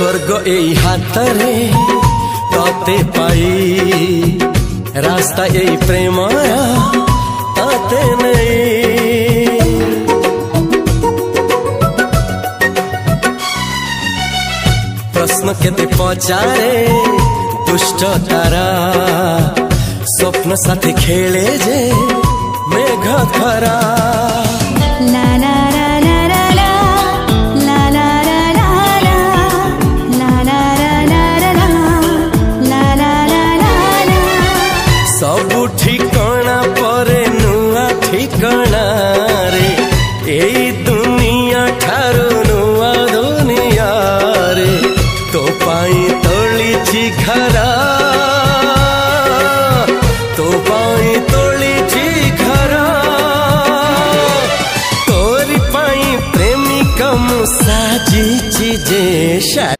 स्वर्ग एई हातरे तते पाई रास्ता एई प्रेमाया ताते नहीं। प्रश्न केते पचारे दुष्ट तारा स्वप्न साथी खेले जे मेघ खरा। सबु ठिकाना परे नुआ ठिकाना रे एई दुनिया ठारू नुआ दुनिया रे। तो पाई तोलिछि घरा तो पाई तोलिछि घरा तोरी पाई प्रेमिका मु साजिछि जे।